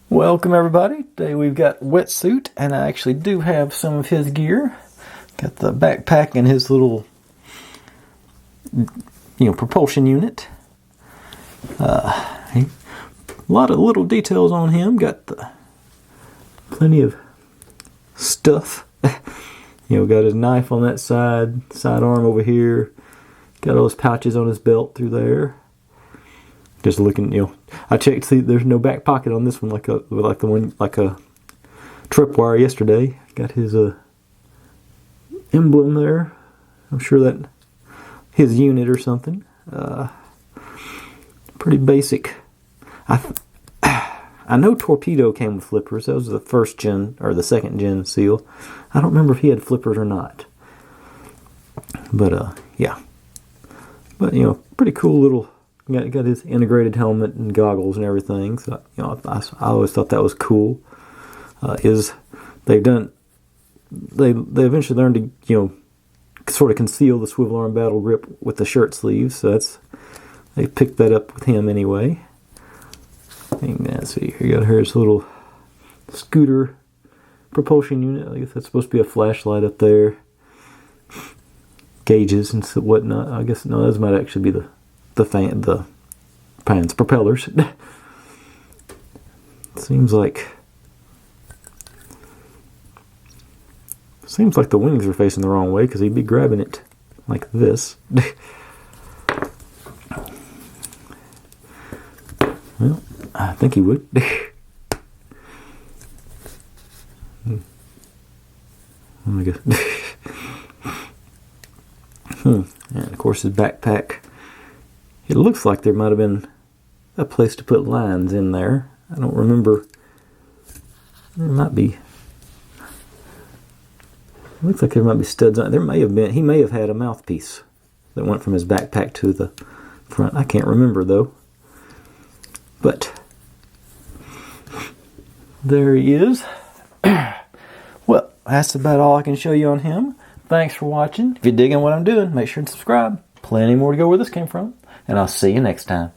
Welcome everybody. Today we've got Wetsuit, and I actually do have some of his gear. Got the backpack and his little, propulsion unit. A lot of little details on him. Got plenty of stuff. Got his knife on that sidearm over here. Got all his pouches on his belt through there. Just looking, I checked. See, there's no back pocket on this one, like a tripwire yesterday. Got his emblem there. I'm sure that his unit or something. Pretty basic. I know Torpedo came with flippers. That was the first gen or the second gen seal. I don't remember if he had flippers or not. But yeah. But pretty cool little. Got his integrated helmet and goggles and everything. So I always thought that was cool. They eventually learned to sort of conceal the swivel arm battle grip with the shirt sleeves. So they picked that up with him anyway. Let's see, here you got his little scooter propulsion unit. I guess that's supposed to be a flashlight up there. Gauges and whatnot. I guess no, those might actually be the fans, propellers. Seems like the wings are facing the wrong way because he'd be grabbing it like this. Well, I think he would. I guess. And of course his backpack. It looks like there might have been a place to put lines in there. I don't remember. There might be. It looks like there might be studs on it. There may have been. He may have had a mouthpiece that went from his backpack to the front. I can't remember though. But there he is. Well, that's about all I can show you on him. Thanks for watching. If you're digging what I'm doing, make sure to subscribe. Plenty more to go where this came from. And I'll see you next time.